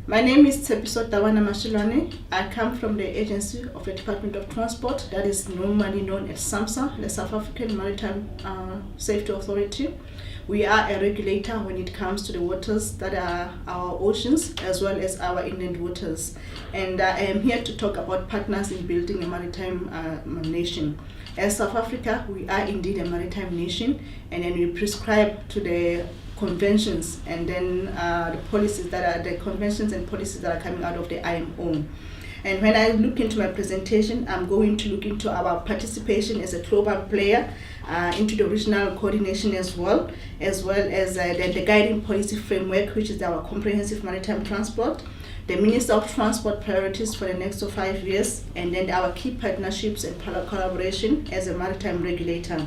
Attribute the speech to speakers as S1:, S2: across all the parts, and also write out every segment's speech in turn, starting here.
S1: My name is Taoana-Mashiloane. I come from the agency of the Department of Transport, that is normally known as SAMSA, the South African Maritime Safety Authority. We are a regulator when it comes to the waters that are our oceans as well as our inland waters. And I am here to talk about partners in building a maritime nation. As South Africa, we are indeed a maritime nation, and then we prescribe to the conventions and then the conventions and policies that are coming out of the IMO. And when I look into my presentation, I'm going to look into our participation as a global player, into the regional coordination as well as the guiding policy framework, which is our comprehensive maritime transport, the Minister of Transport priorities for the next 5 years, and then our key partnerships and collaboration as a maritime regulator.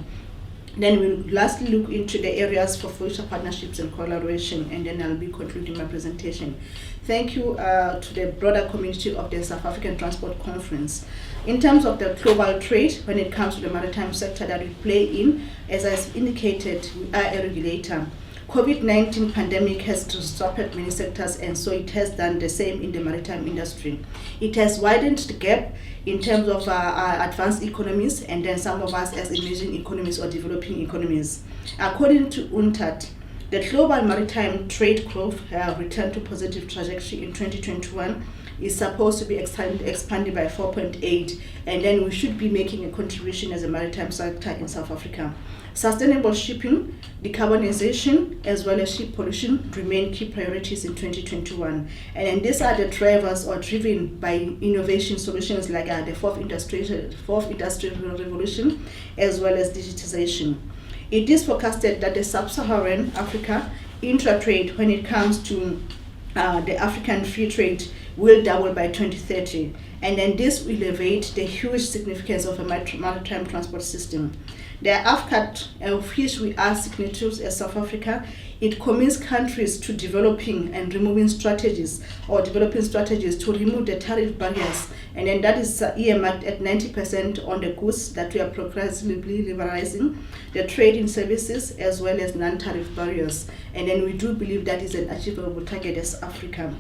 S1: Then we'll lastly look into the areas for future partnerships and collaboration, and then I'll be concluding my presentation. Thank you to the broader community of the South African Transport Conference. In terms of the global trade, when it comes to the maritime sector that we play in, as I indicated, we are a regulator. COVID-19 pandemic has disrupted many sectors, and so it has done the same in the maritime industry. It has widened the gap in terms of advanced economies and then some of us as emerging economies or developing economies. According to UNCTAD, the global maritime trade growth returned to positive trajectory in 2021 is supposed to be expanded by 4.8, and then we should be making a contribution as a maritime sector in South Africa. Sustainable shipping, decarbonization, as well as ship pollution remain key priorities in 2021. And then these are the drivers or driven by innovation solutions like the fourth industrial revolution, as well as digitization. It is forecasted that the sub-Saharan Africa intra-trade, when it comes to the African free trade, will double by 2030. And then this will elevate the huge significance of a maritime transport system. The AFCAT, of which we are signatories as South Africa, it commits countries to developing strategies to remove the tariff barriers, and then that is earmarked at 90% on the goods that we are progressively liberalizing, the trade in services as well as non-tariff barriers, and then we do believe that is an achievable target as Africa.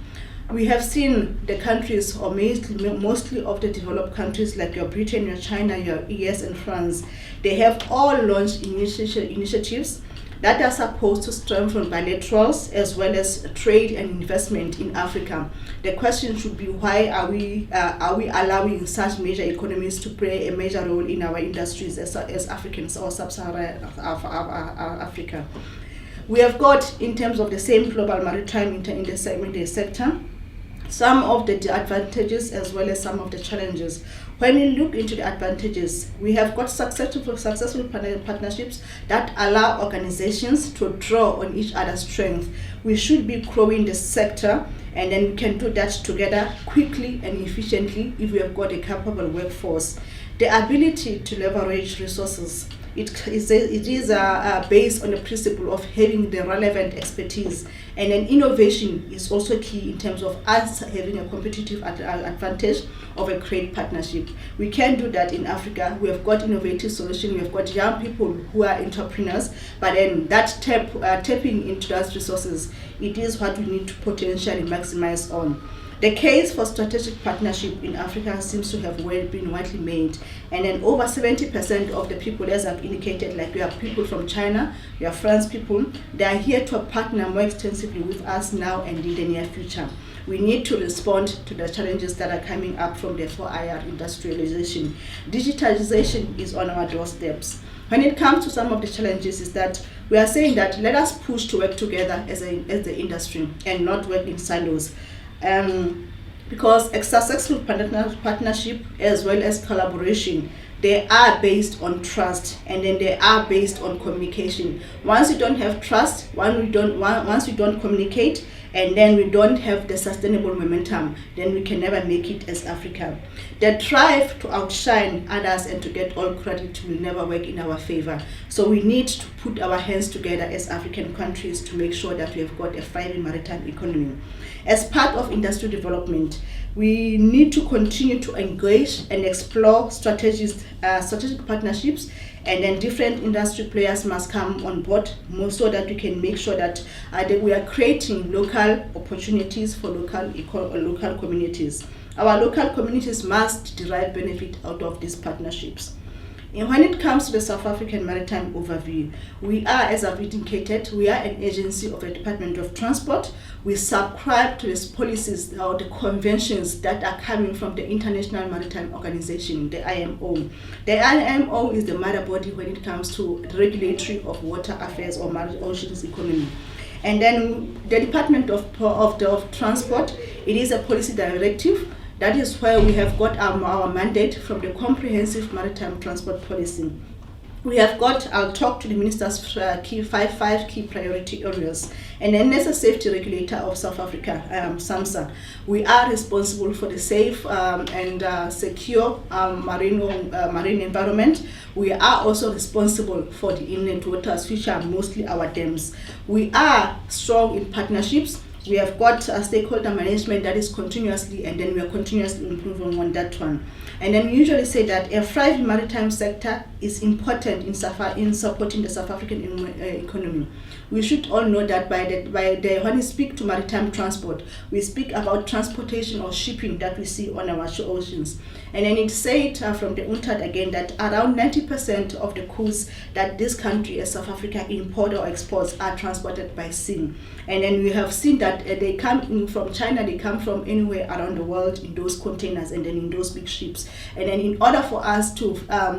S1: We have seen the countries, or mostly of the developed countries like your Britain, your China, your US and France, they have all launched initiatives that are supposed to strengthen bilaterals as well as trade and investment in Africa. The question should be, why are we allowing such major economies to play a major role in our industries as Africans or sub-Saharan Africa? We have got, in terms of the same global maritime in the sector, some of the advantages as well as some of the challenges. When we look into the advantages, we have got successful partnerships that allow organizations to draw on each other's strength. We should be growing the sector, and then we can do that together quickly and efficiently if we have got a capable workforce. The ability to leverage resources. It is based on the principle of having the relevant expertise, and then innovation is also key in terms of us having a competitive advantage of a great partnership. We can do that in Africa. We have got innovative solutions. We have got young people who are entrepreneurs, but then that tapping into those resources, it is what we need to potentially maximize on. The case for strategic partnership in Africa seems to have been widely made, and then over 70% of the people, as I've indicated, like we have people from China, we have France people, they are here to partner more extensively with us now and in the near future. We need to respond to the challenges that are coming up from the 4IR industrialization. Digitalization is on our doorsteps. When it comes to some of the challenges, is that we are saying that let us push to work together as the industry and not work in silos. Because a successful partnership as well as collaboration, they are based on trust, and then they are based on communication. Once you don't have trust, once you don't communicate, and then we don't have the sustainable momentum, then we can never make it as Africa. The drive to outshine others and to get all credit will never work in our favor. So we need to put our hands together as African countries to make sure that we have got a thriving maritime economy. As part of industry development, We need to continue to engage and explore strategic partnerships, and then different industry players must come on board more so that we can make sure that we are creating local opportunities for local communities. Our local communities must derive benefit out of these partnerships. And when it comes to the South African Maritime Overview, we are, as I've indicated, we are an agency of the Department of Transport. We subscribe to these policies or the conventions that are coming from the International Maritime Organization, the IMO. The IMO is the mother body when it comes to the regulatory of water affairs or oceans economy. And then the Department of Transport, it is a policy directive. That is where we have got our mandate from the Comprehensive Maritime Transport Policy. We have got, I'll talk to the Minister's five key priority areas. And then as a safety regulator of South Africa, SAMSA, we are responsible for the safe and secure marine environment. We are also responsible for the inland waters, which are mostly our dams. We are strong in partnerships. We have got a stakeholder management that is continuously, and then we are continuously improving on that one. And then we usually say that a thriving maritime sector is important in supporting the South African economy. We should all know that when we speak to maritime transport, we speak about transportation or shipping that we see on our oceans. And then it's said from the UNTAD again that around 90% of the goods that this country, as South Africa, import or exports are transported by sea. And then we have seen that they come in from China, they come from anywhere around the world in those containers and then in those big ships. And then in order for us to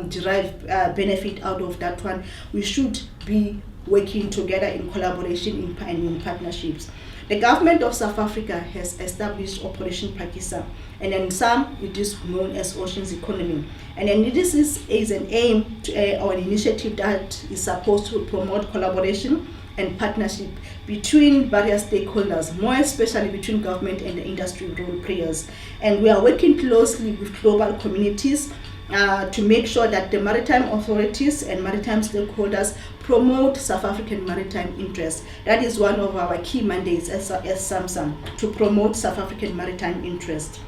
S1: derive benefit out of that one, we should be working together in collaboration and in partnerships. The government of South Africa has established Operation Pakisa, and then some it is known as Oceans Economy. And then this is an aim or an initiative that is supposed to promote collaboration and partnership between various stakeholders, more especially between government and the industry role players. And we are working closely with global communities to make sure that the maritime authorities and maritime stakeholders promote South African maritime interests. That is one of our key mandates as SAMSA, to promote South African maritime interests.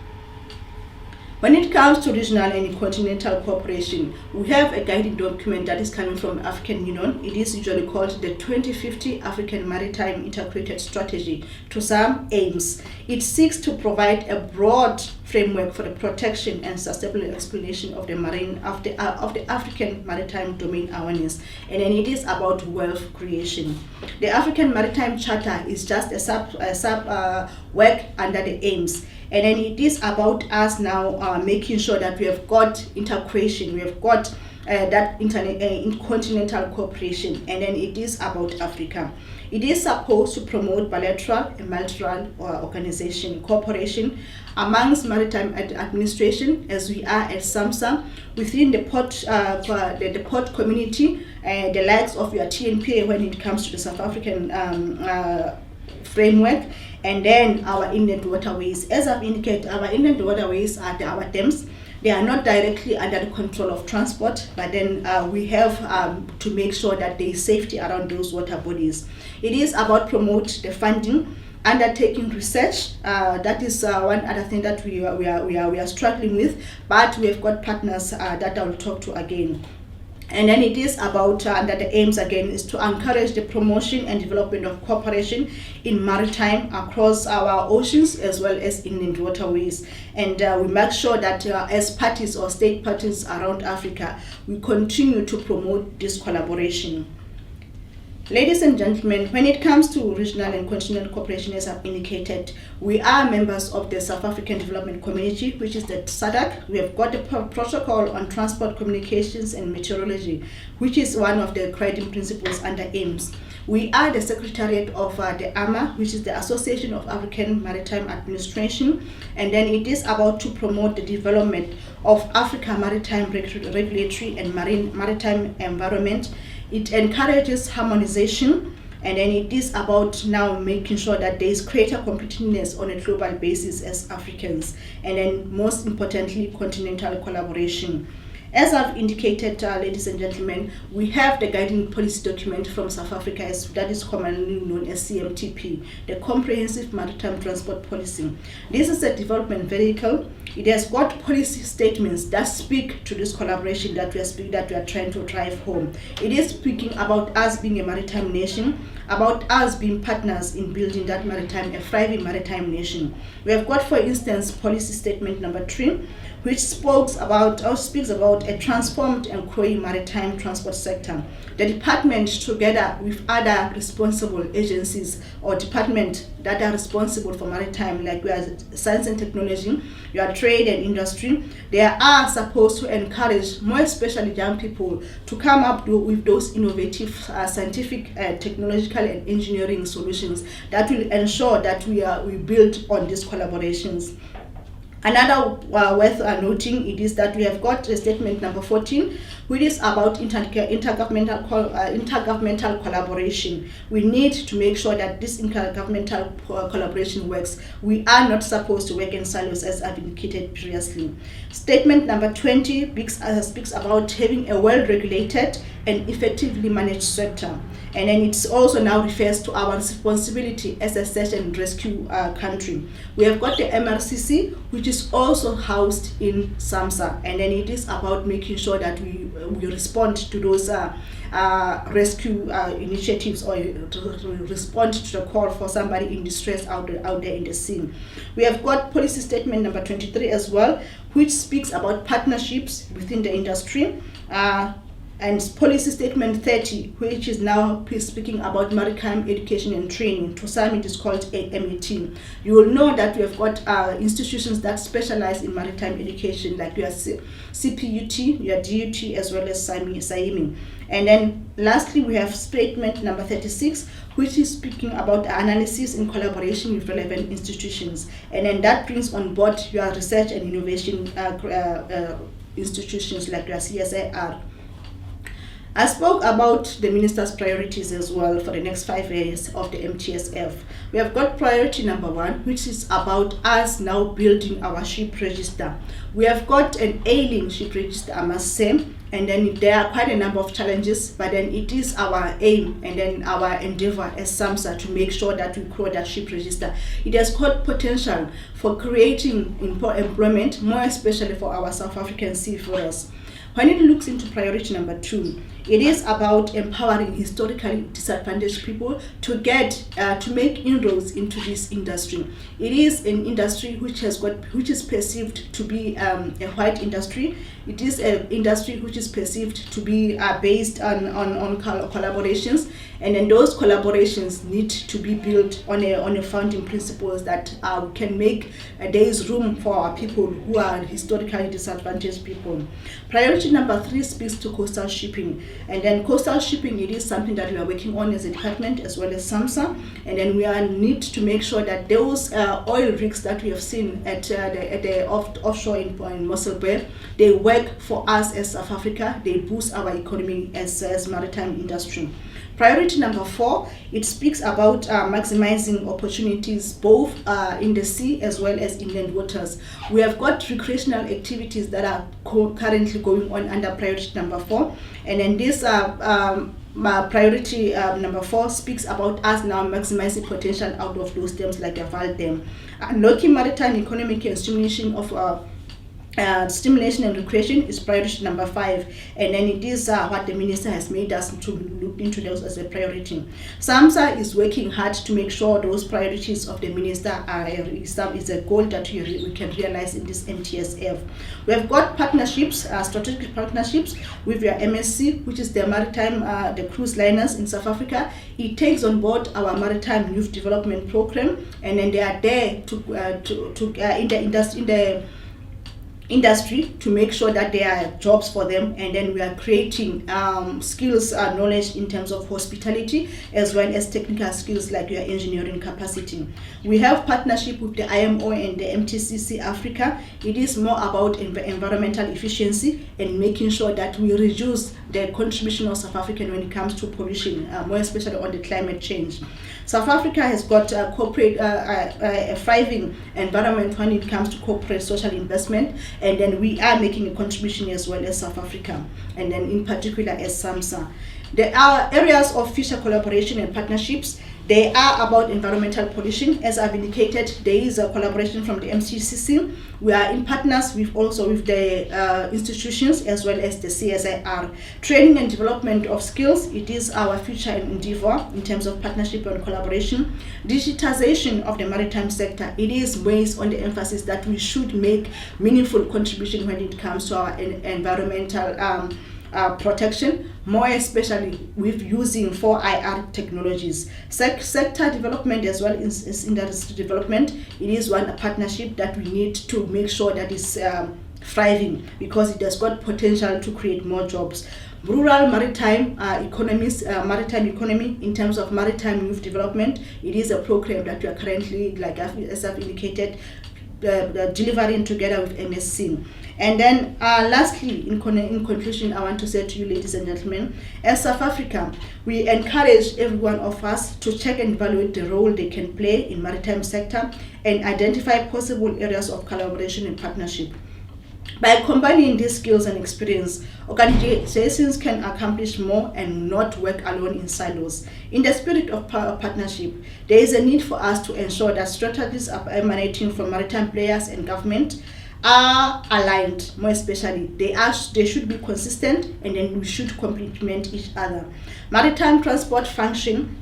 S1: When it comes to regional and continental cooperation, we have a guiding document that is coming from African Union. It is usually called the 2050 African Maritime Integrated Strategy, to some aims. It seeks to provide a broad framework for the protection and sustainable exploitation of the African maritime domain awareness, and then it is about wealth creation. The African Maritime Charter is just a sub work under the aims. And then it is about us now making sure that we have got integration, we have got that continental cooperation, and then it is about Africa. It is supposed to promote bilateral and multilateral organization cooperation amongst maritime administration, as we are at SAMSA, within the port community, the likes of your TNPA when it comes to the South African framework, and then our inland waterways. As I've indicated, our inland waterways are our dams. They are not directly under the control of transport, but then we have to make sure that there is safety around those water bodies. It is about promote the funding, undertaking research. That is one other thing that we are struggling with, but we have got partners that I will talk to again. And then it is about, that the aims again is to encourage the promotion and development of cooperation in maritime across our oceans as well as inland waterways. And we make sure that as parties or state parties around Africa, we continue to promote this collaboration. Ladies and gentlemen, when it comes to regional and continental cooperation, as I've indicated, we are members of the South African Development Community, which is the SADC. We have got the protocol on transport, communications and meteorology, which is one of the guiding principles under AIMS. We are the secretariat of the AMA, which is the Association of African Maritime Administration, and then it is about to promote the development of Africa maritime regulatory and maritime environment. It encourages harmonization, and then it is about now making sure that there is greater competitiveness on a global basis as Africans, and then most importantly, continental collaboration. As I've indicated, ladies and gentlemen, we have the guiding policy document from South Africa that is commonly known as CMTP, the Comprehensive Maritime Transport Policy. This is a development vehicle. It has got policy statements that speak to this collaboration that we are trying to drive home. It is speaking about us being a maritime nation, about us being partners in building that a thriving maritime nation. We have got, for instance, policy statement number 3, which speaks about a transformed and growing maritime transport sector. The department, together with other responsible agencies or departments that are responsible for maritime, like we are science and technology, we are trade and industry, they are supposed to encourage, more especially young people, to come up with those innovative scientific, technological and engineering solutions that will ensure that we build on these collaborations. Another worth noting it is that we have got a statement number 14, which is about intergovernmental collaboration. We need to make sure that this intergovernmental collaboration works. We are not supposed to work in silos, as I've indicated previously. Statement number 20 speaks about having a well-regulated and effectively managed sector. And then it also now refers to our responsibility as a search and rescue country. We have got the MRCC, which is also housed in SAMSA, and then it is about making sure that we respond to those rescue initiatives, or to respond to the call for somebody in distress out there in the scene. We have got policy statement number 23 as well, which speaks about partnerships within the industry. And policy statement 30, which is now speaking about maritime education and training. To some it is called MAT. You will know that we have got institutions that specialize in maritime education, like your CPUT, your DUT, as well as SAIMI. And then lastly, we have statement number 36, which is speaking about analysis in collaboration with relevant institutions. And then that brings on board your research and innovation institutions like your CSIR. I spoke about the minister's priorities as well for the next 5 years of the MTSF. We have got priority number 1, which is about us now building our ship register. We have got an ailing ship register, I must say, and then there are quite a number of challenges, but then it is our aim and then our endeavor as SAMSA to make sure that we grow that ship register. It has got potential for creating employment, more especially for our South African seafarers. When it looks into priority number 2, it is about empowering historically disadvantaged people to make inroads into this industry. It is an industry which is perceived to be a white industry. It is an industry which is perceived to be based on collaborations, and then those collaborations need to be built on a founding principles that can make there is room for our people who are historically disadvantaged people. Priority number 3 speaks to coastal shipping, and then coastal shipping, it is something that we are working on as a department as well as SAMSA, and then we need to make sure that those oil rigs that we have seen at the offshore in Mossel Bay, they work for us as South Africa. They boost our economy as maritime industry. Priority number 4, it speaks about maximizing opportunities both in the sea as well as inland waters. We have got recreational activities that are currently going on under priority number 4, and then this priority number 4 speaks about us now maximizing potential out of those dams like the Val Dam. Unlocking maritime economic and stimulation of stimulation and recreation is priority number 5, and then it is what the minister has made us to look into those as a priority. SAMSA is working hard to make sure those priorities of the minister is a goal that we can realize in this MTSF. We have got partnerships, strategic partnerships with your MSC, which is the maritime, the cruise liners in South Africa. It takes on board our maritime youth development program, and then they are there in the industry to make sure that there are jobs for them, and then we are creating skills and knowledge in terms of hospitality as well as technical skills like your engineering capacity. We have partnership with the IMO and the MTCC Africa. It is more about environmental efficiency and making sure that we reduce the contribution of South Africa when it comes to pollution, more especially on the climate change. South Africa has got a thriving environment when it comes to corporate social investment, and then we are making a contribution as well as South Africa, and then in particular as SAMSA. There are areas of future collaboration and partnerships. They are about environmental pollution. As I've indicated, there is a collaboration from the MCCC. We are in partners with the institutions as well as the CSIR. Training and development of skills, it is our future endeavor in terms of partnership and collaboration. Digitization of the maritime sector, it is based on the emphasis that we should make meaningful contribution when it comes to our environmental protection, more especially with using 4IR technologies. Sector development as well as industry development, it is one partnership that we need to make sure that is thriving, because it has got potential to create more jobs. Rural maritime maritime economy, in terms of maritime youth development, it is a program that we are currently, as I've indicated, delivering together with MSC. And then lastly, in conclusion, I want to say to you, ladies and gentlemen, as South Africa, we encourage every one of us to check and evaluate the role they can play in maritime sector and identify possible areas of collaboration and partnership. By combining these skills and experience, organizations can accomplish more and not work alone in silos. In the spirit of partnership, there is a need for us to ensure that strategies emanating from maritime players and government are aligned. More especially, they should be consistent, and then we should complement each other. Maritime transport function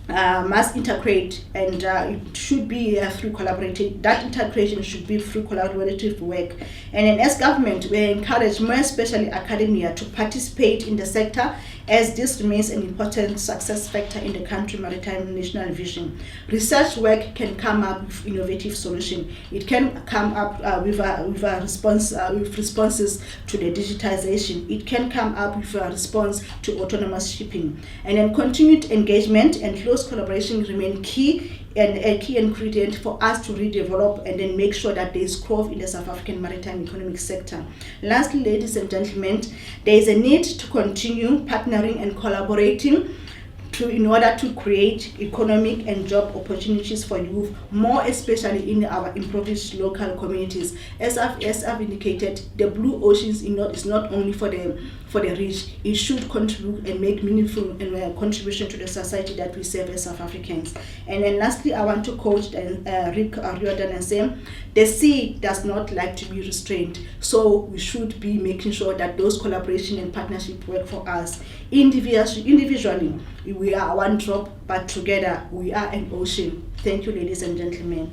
S1: must integrate, and it should be through collaborative. That integration should be through collaborative work. And then as government, we encourage more especially academia to participate in the sector, as this remains an important success factor in the country maritime national vision. Research work can come up with innovative solution. It can come up with responses to the digitization. It can come up with a response to autonomous shipping. And then continued engagement and close collaboration remain key and a key ingredient for us to redevelop and then make sure that there is growth in the South African maritime economic sector. Lastly, ladies and gentlemen, there is a need to continue partnering and collaborating in order to create economic and job opportunities for youth, more especially in our impoverished local communities. As I've indicated, the blue oceans is not only for the rich. It should contribute and make meaningful contribution to the society that we serve as South Africans. And then lastly, I want to quote Rick Riordan and say, the sea does not like to be restrained. So we should be making sure that those collaboration and partnership work for us. Individually, we are one drop, but together we are an ocean. Thank you, ladies and gentlemen.